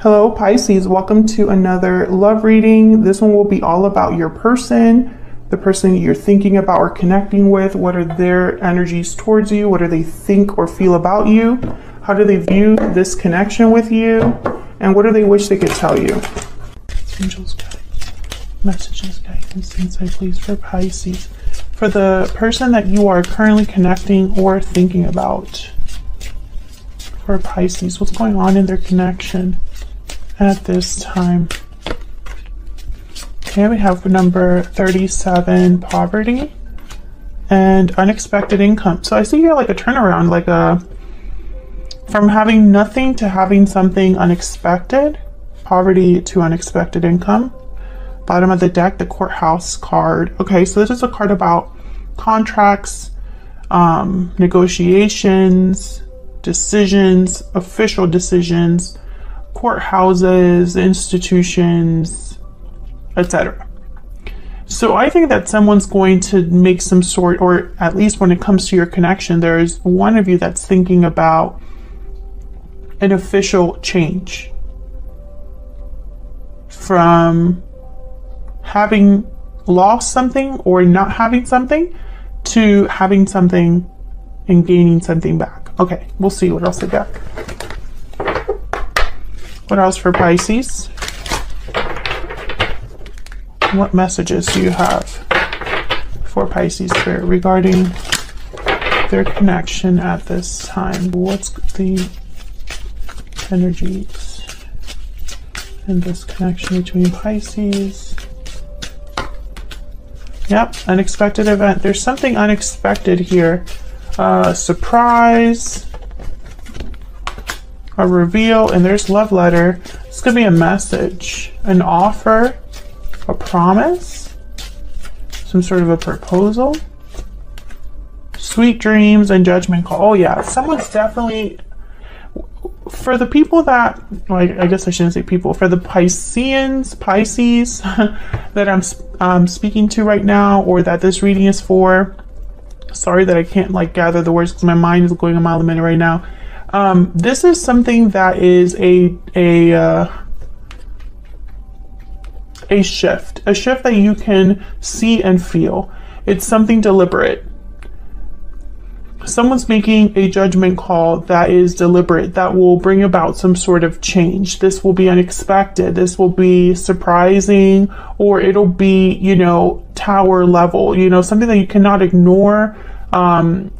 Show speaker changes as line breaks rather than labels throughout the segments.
Hello Pisces, welcome to another love reading. This one will be all about your person, the person you're thinking about or connecting with. What are their energies towards you? What do they think or feel about you? How do they view this connection with you? And what do they wish they could tell you? Angels, guide, messages, guidance, insight, please, for Pisces. For the person that you are currently connecting or thinking about. For Pisces, what's going on in their connection at this time? Okay, we have number 37, poverty and unexpected income. So I see here like a turnaround, like from having nothing to having something unexpected, poverty to unexpected income. Bottom of the deck, the courthouse card. Okay, so this is a card about contracts, negotiations, decisions, official decisions, courthouses, institutions, etc. So I think that someone's going to make some sort, or at least when it comes to your connection, there's one of you that's thinking about an official change from having lost something or not having something to having something and gaining something back. Okay, we'll see what else they got. What else for Pisces? What messages do you have for Pisces Spirit regarding their connection at this time? What's the energies in this connection between Pisces? Yep, unexpected event. There's something unexpected here. Surprise, a reveal, and there's love letter. This could be a message, an offer, a promise, some sort of a proposal, sweet dreams, and judgment call. Oh yeah, someone's definitely, for the people that, well, I guess I shouldn't say people, for the Pisces that I'm speaking to right now, or that this reading is for. Sorry that I can't like gather the words because my mind is going a mile a minute right now. This is something that is a shift that you can see and feel. It's something deliberate. Someone's making a judgment call that is deliberate, that will bring about some sort of change. This will be unexpected. This will be surprising, or it'll be, you know, tower level, you know, something that you cannot ignore,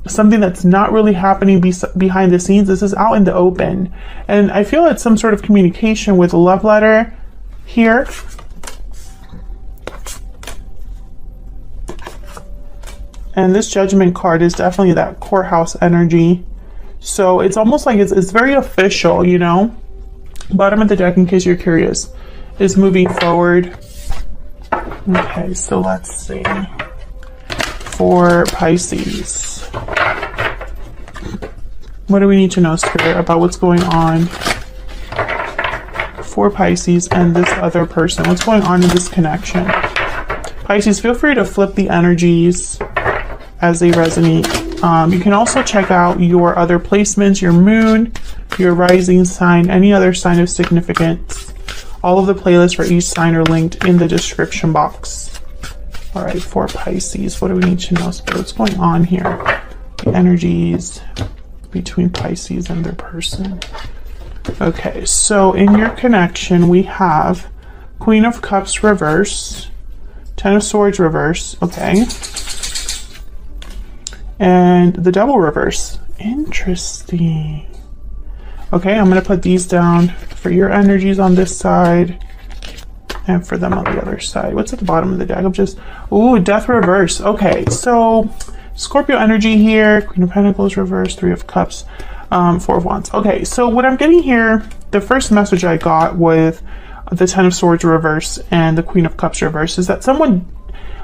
something that's not really happening behind the scenes. This is out in the open. And I feel it's some sort of communication with a love letter here. And this judgment card is definitely that courthouse energy. So it's almost like it's very official, you know. Bottom of the deck, in case you're curious, is moving forward. Okay, so let's see. For Pisces, what do we need to know, Spirit, about what's going on for Pisces and this other person? What's going on in this connection? Pisces, feel free to flip the energies as they resonate. You can also check out your other placements, your moon, your rising sign, any other sign of significance. All of the playlists for each sign are linked in the description box. All right, for Pisces, what do we need to know, Spirit? What's going on here? The energies between Pisces and their person. Okay, so in your connection, we have Queen of Cups reverse, Ten of Swords reverse, okay, and the Devil reverse. Interesting. Okay, I'm going to put these down for your energies on this side and for them on the other side. What's at the bottom of the deck? I'm just, ooh, Death reverse. Okay, so Scorpio energy here, Queen of Pentacles reverse, Three of Cups, Four of Wands. Okay, so what I'm getting here, the first message I got with the Ten of Swords reverse and the Queen of Cups reverse is that someone,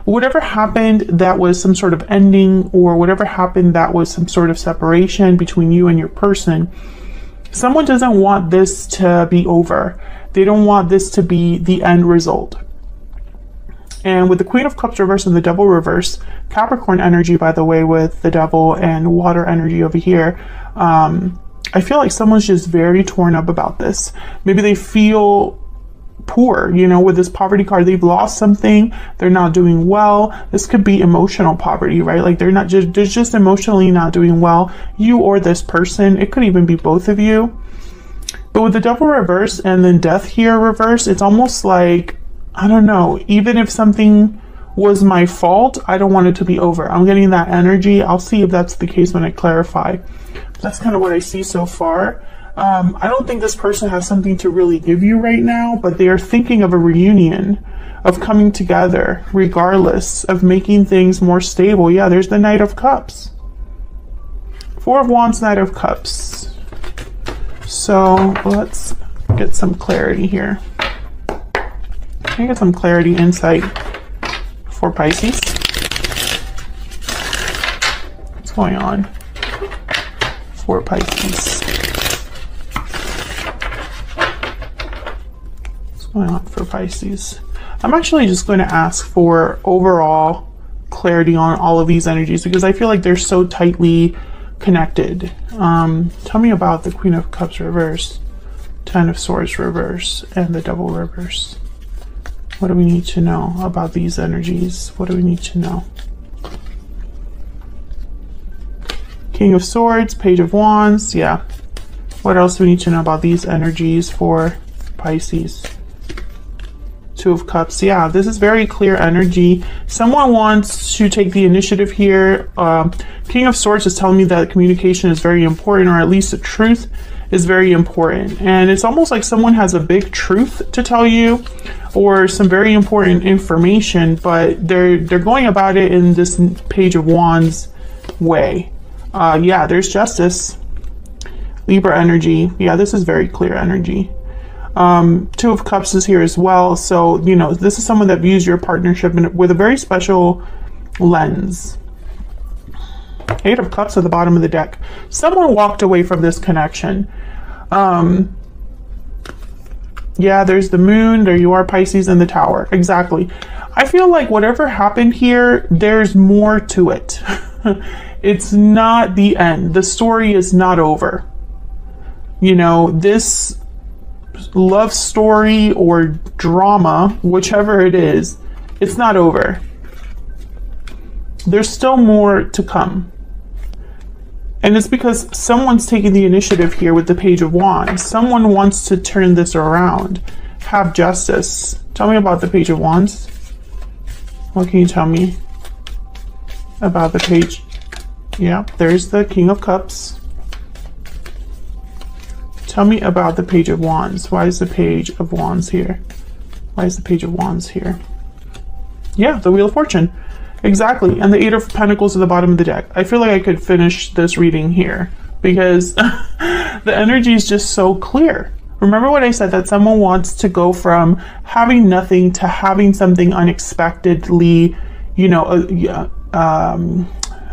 whatever happened that was some sort of ending, or whatever happened that was some sort of separation between you and your person, someone doesn't want this to be over. They don't want this to be the end result. And with the Queen of Cups reverse and the Devil reverse, Capricorn energy, by the way, with the Devil and water energy over here, I feel like someone's just very torn up about this. Maybe they feel poor, you know, with this poverty card. They've lost something. They're not doing well. This could be emotional poverty, right? Like they're just emotionally not doing well. You or this person. It could even be both of you. But with the Devil reverse and then Death here reverse, it's almost like, I don't know, even if something was my fault, I don't want it to be over. I'm getting that energy. I'll see if that's the case when I clarify. That's kind of what I see so far. I don't think this person has something to really give you right now, but they are thinking of a reunion, of coming together, regardless of making things more stable. Yeah, there's the Knight of Cups. Four of Wands, Knight of Cups. So let's get some clarity here. Can I get some clarity, insight for Pisces? What's going on for Pisces? What's going on for Pisces? I'm actually just going to ask for overall clarity on all of these energies because I feel like they're so tightly connected. Tell me about the Queen of Cups reverse, Ten of Swords reverse, and the Devil reverse. What do we need to know about these energies? What do we need to know? King of Swords, Page of Wands, yeah. What else do we need to know about these energies for Pisces? Two of Cups, yeah, this is very clear energy. Someone wants to take the initiative here. King of Swords is telling me that communication is very important, or at least the truth is very important. And it's almost like someone has a big truth to tell you or some very important information, but they're going about it in this Page of Wands way. Yeah, there's Justice. Libra energy. Yeah, this is very clear energy. Two of Cups is here as well. So, you know, this is someone that views your partnership with a very special lens. Eight of Cups at the bottom of the deck. Someone walked away from this connection. Yeah, there's the Moon. There you are, Pisces, and the Tower. Exactly. I feel like whatever happened here, there's more to it. It's not the end. The story is not over. You know, this love story or drama, whichever it is, it's not over. There's still more to come. And it's because someone's taking the initiative here with the Page of Wands. Someone wants to turn this around, have justice. Tell me about the Page of Wands. What can you tell me about the Page? Yeah, there's the King of Cups. Tell me about the Page of Wands. Why is the Page of Wands here? Why is the Page of Wands here? Yeah, the Wheel of Fortune. Exactly. And the Eight of Pentacles at the bottom of the deck. I feel like I could finish this reading here because the energy is just so clear. Remember what I said, that someone wants to go from having nothing to having something unexpectedly, you know,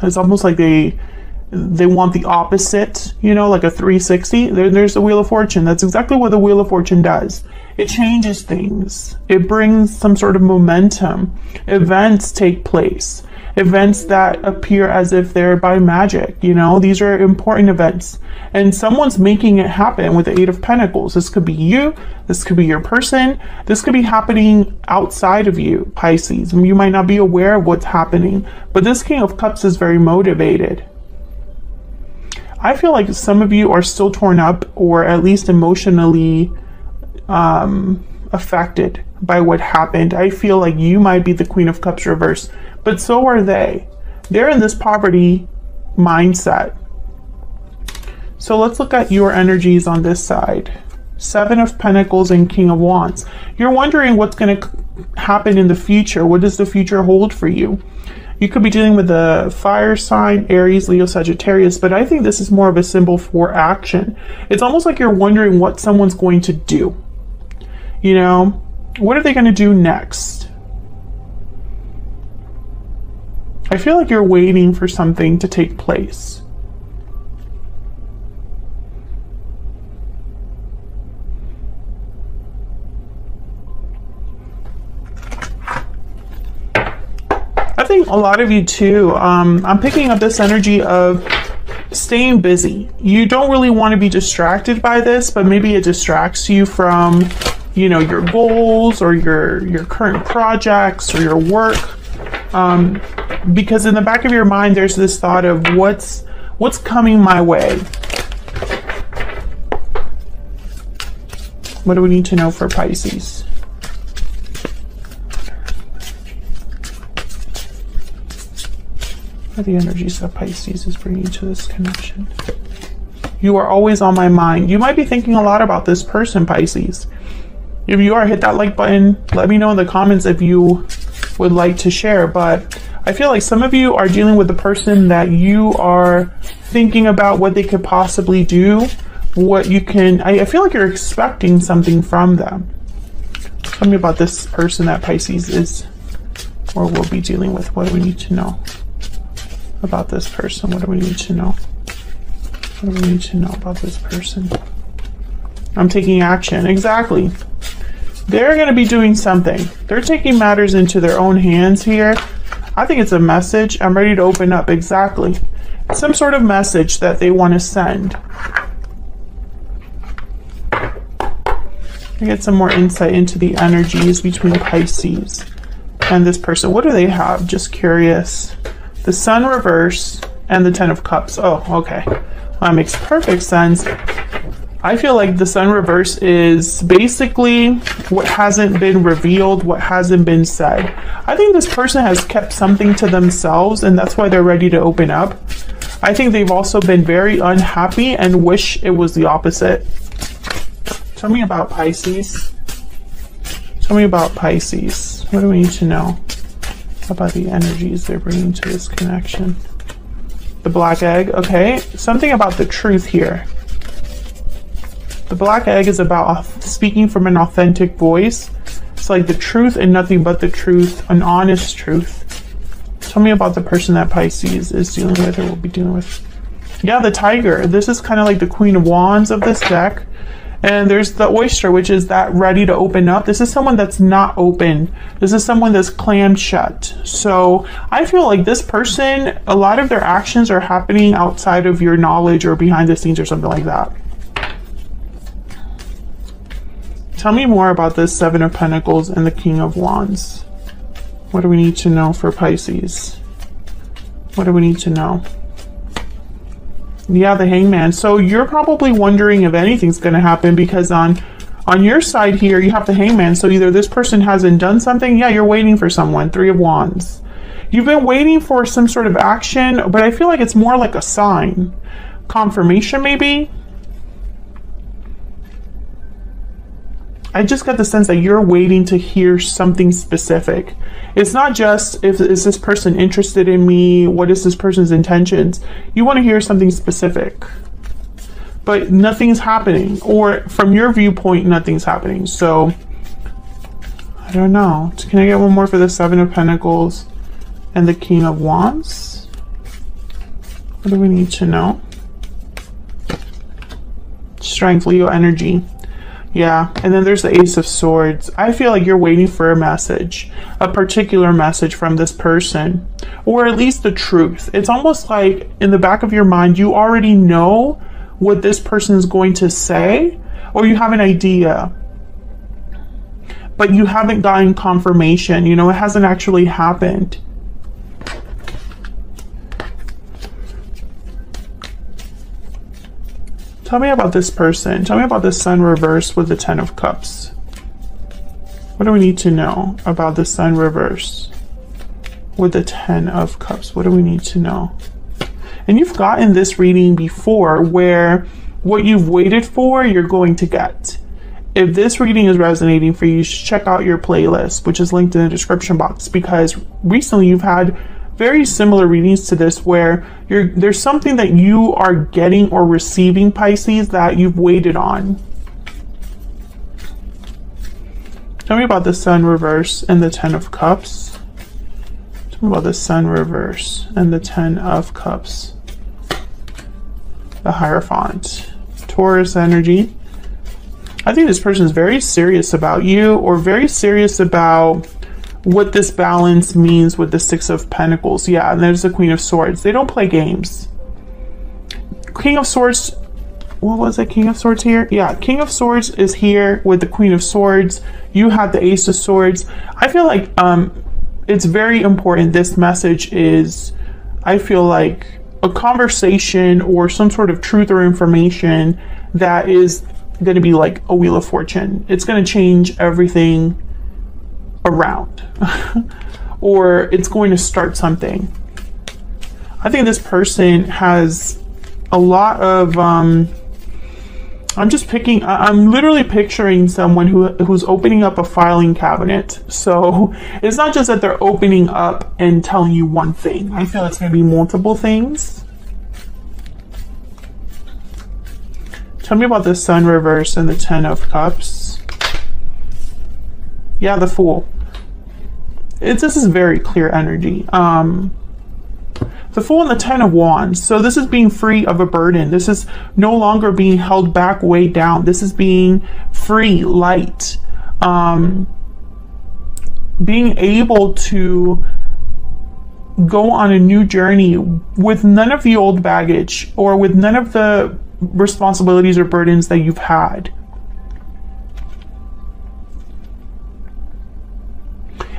it's almost like they want the opposite, you know, like a 360. There's the Wheel of Fortune. That's exactly what the Wheel of Fortune does. It changes things. It brings some sort of momentum. Events take place. Events that appear as if they're by magic, you know. These are important events. And someone's making it happen with the Eight of Pentacles. This could be you. This could be your person. This could be happening outside of you, Pisces. You might not be aware of what's happening. But this King of Cups is very motivated. I feel like some of you are still torn up or at least emotionally affected by what happened. I feel like you might be the Queen of Cups reverse, but so are they. They're in this poverty mindset. So let's look at your energies on this side. Seven of Pentacles and King of Wands. You're wondering what's going to happen in the future. What does the future hold for you? You could be dealing with a fire sign, Aries, Leo, Sagittarius, but I think this is more of a symbol for action. It's almost like you're wondering what someone's going to do. You know, what are they going to do next? I feel like you're waiting for something to take place. I think a lot of you too, I'm picking up this energy of staying busy. You don't really want to be distracted by this, but maybe it distracts you from, you know, your goals or your current projects or your work. Because in the back of your mind, there's this thought of what's coming my way. What do we need to know for Pisces? What are the energies that Pisces is bringing to this connection? You are always on my mind. You might be thinking a lot about this person, Pisces. If you are, hit that like button. Let me know in the comments if you would like to share. But I feel like some of you are dealing with the person that you are thinking about what they could possibly do, what you can. I feel like you're expecting something from them. Tell me about this person that Pisces is or will be dealing with. What do we need to know about this person? What do we need to know? What do we need to know about this person? I'm taking action. Exactly. They're going to be doing something. They're taking matters into their own hands here. I think it's a message. I'm ready to open up. Exactly. Some sort of message that they want to send. I get some more insight into the energies between Pisces and this person. What do they have? Just curious. The Sun reverse and the Ten of Cups. Oh, okay. That makes perfect sense. I feel like the Sun reverse is basically what hasn't been revealed, what hasn't been said. I think this person has kept something to themselves, and that's why they're ready to open up. I think they've also been very unhappy and wish it was the opposite. Tell me about Pisces. Tell me about Pisces. What do we need to know about the energies they're bringing to this connection? The black egg. Okay. Something about the truth here. The black egg is about speaking from an authentic voice. It's like the truth and nothing but the truth, an honest truth. Tell me about the person that Pisces is dealing with or will be dealing with. Yeah, the tiger. This is kind of like the Queen of Wands of this deck. And there's the oyster, which is that ready to open up. This is someone that's not open. This is someone that's clammed shut. So I feel like this person, a lot of their actions are happening outside of your knowledge or behind the scenes or something like that. Tell me more about this Seven of Pentacles and the King of Wands. What do we need to know for Pisces? What do we need to know? Yeah, the Hangman. So you're probably wondering if anything's going to happen because on your side here, you have the Hangman. So either this person hasn't done something. Yeah, you're waiting for someone. Three of Wands. You've been waiting for some sort of action, but I feel like it's more like a sign. Confirmation, maybe? I just got the sense that you're waiting to hear something specific. It's not just, is this person interested in me? What is this person's intentions? You want to hear something specific. But nothing's happening. Or from your viewpoint, nothing's happening. So, I don't know. Can I get one more for the Seven of Pentacles and the King of Wands? What do we need to know? Strength, Leo energy. Yeah, and then there's the Ace of Swords. I feel like you're waiting for a message, a particular message from this person, or at least the truth. It's almost like in the back of your mind, you already know what this person is going to say, or you have an idea, but you haven't gotten confirmation. You know, it hasn't actually happened. Tell me about this person. Tell me about the Sun reverse with the Ten of Cups. What do we need to know about the Sun reverse with the Ten of Cups? What do we need to know? And you've gotten this reading before where what you've waited for, you're going to get. If this reading is resonating for you, you should check out your playlist, which is linked in the description box, because recently you've had very similar readings to this where there's something that you are getting or receiving, Pisces, that you've waited on. Tell me about the Sun reverse and the Ten of Cups. Tell me about the Sun reverse and the Ten of Cups. The Hierophant. Taurus energy. I think this person is very serious about you, or very serious about what this balance means with the Six of Pentacles. Yeah, and there's the Queen of Swords. They don't play games. King of Swords, what was it? King of Swords here? Yeah, King of Swords is here with the Queen of Swords. You have the Ace of Swords. I feel like it's very important. This message is, I feel like, a conversation or some sort of truth or information that is going to be like a Wheel of Fortune. It's going to change everything around. Or it's going to start something. I think this person has a lot of I'm literally picturing someone who's opening up a filing cabinet. So it's not just that they're opening up and telling you one thing. I feel it's going to be multiple things. Tell me about the Sun reverse and the Ten of Cups. Yeah, the Fool. This is very clear energy. The Fool and the Ten of Wands. So this is being free of a burden. This is no longer being held back, weighed down. This is being free, light. Being able to go on a new journey with none of the old baggage or with none of the responsibilities or burdens that you've had.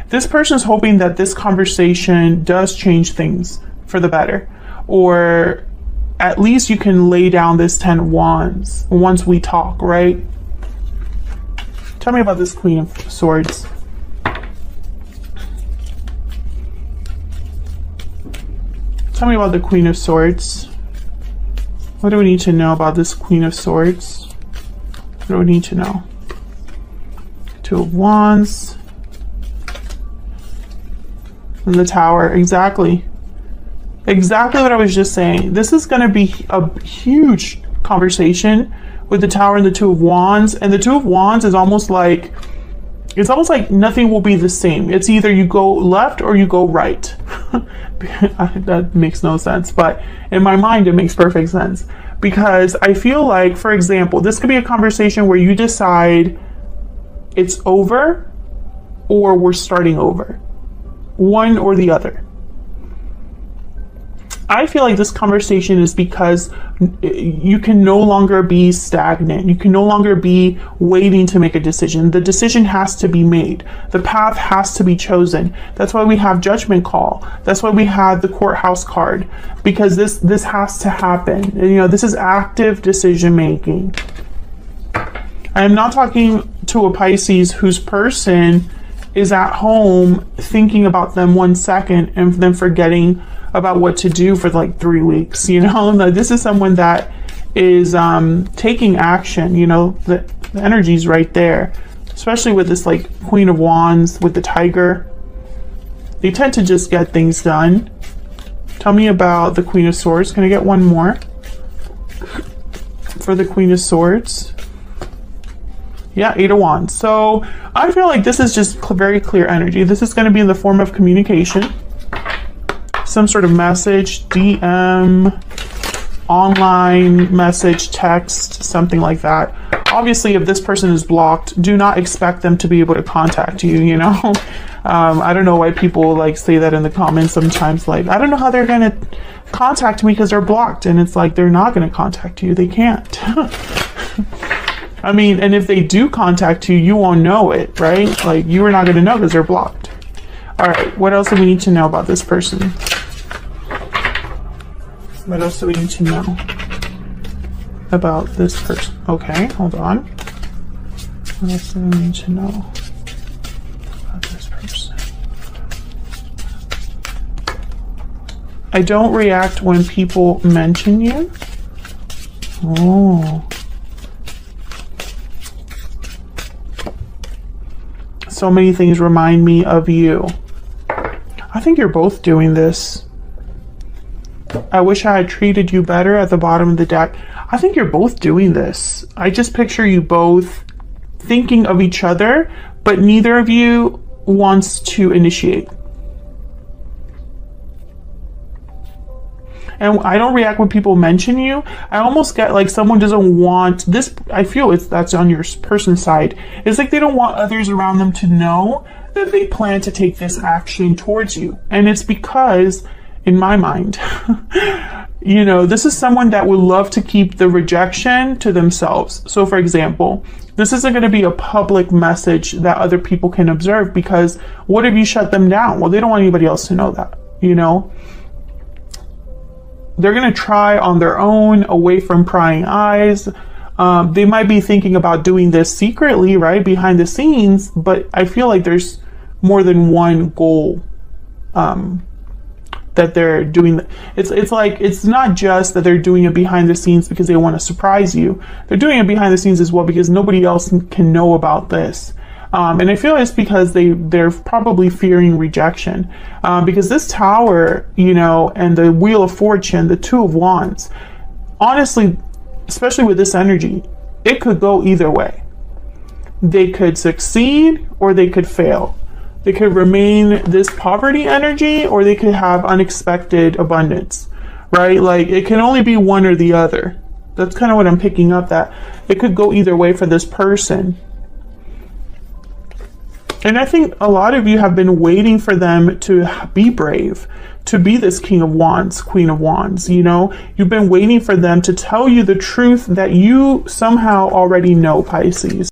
This person is hoping that this conversation does change things for the better, or at least you can lay down this 10 of Wands once we talk, right? Tell me about this Queen of Swords. Tell me about the Queen of Swords. What do we need to know about this Queen of Swords? What do we need to know? Two of Wands. And the Tower, exactly. Exactly what I was just saying. This is going to be a huge conversation with the Tower and the Two of Wands. And the Two of Wands is almost like, it's almost like nothing will be the same. It's either you go left or you go right. That makes no sense. But in my mind, it makes perfect sense. Because I feel like, for example, this could be a conversation where you decide it's over or we're starting over. One or the other. I feel like this conversation is because you can no longer be stagnant. You can no longer be waiting to make a decision. The decision has to be made. The path has to be chosen. That's why we have Judgment Call. That's why we have the Courthouse card, because this has to happen. And, you know, this is active decision making. I am not talking to a Pisces whose person is at home thinking about them 1 second and then forgetting about what to do for like 3 weeks. You know, this is someone that is taking action. You know, the energy's right there, especially with this like Queen of Wands with the Tiger. They tend to just get things done. Tell me about the Queen of Swords. Can I get one more for the Queen of Swords? Yeah, Eight of Wands. So I feel like this is just very clear energy. This is going to be in the form of communication. Some sort of message, DM, online message, text, something like that. Obviously, if this person is blocked, do not expect them to be able to contact you, you know? I don't know why people like say that in the comments sometimes, like, I don't know how they're going to contact me because they're blocked. And it's like, they're not going to contact you. They can't. I mean, and if they do contact you, you won't know it, right? Like, you are not going to know because they're blocked. All right, what else do we need to know about this person? What else do we need to know about this person? Okay, hold on. What else do we need to know about this person? I don't react when people mention you. Oh. So many things remind me of you. I think you're both doing this. I wish I had treated you better at the bottom of the deck. I think you're both doing this. I just picture you both thinking of each other, but neither of you wants to initiate. And I don't react when people mention you. I almost get like someone doesn't want this. I feel that's on your person's side. It's like they don't want others around them to know that they plan to take this action towards you. And it's because, in my mind, You know, this is someone that would love to keep the rejection to themselves. So for example, this isn't going to be a public message that other people can observe, because what if you shut them down? Well, they don't want anybody else to know that, you know. They're going to try on their own, away from prying eyes. They might be thinking about doing this secretly, right, behind the scenes, but I feel like there's more than one goal that they're doing. It's like, it's not just that they're doing it behind the scenes because they want to surprise you. They're doing it behind the scenes as well because nobody else can know about this. And I feel it's because they're probably fearing rejection, because this Tower, you know, and the Wheel of Fortune, the Two of Wands, honestly, especially with this energy, it could go either way. They could succeed or they could fail. They could remain this poverty energy, or they could have unexpected abundance, right? Like, it can only be one or the other. That's kind of what I'm picking up, that it could go either way for this person. And I think a lot of you have been waiting for them to be brave, to be this King of Wands, Queen of Wands, you know? You've been waiting for them to tell you the truth that you somehow already know, Pisces.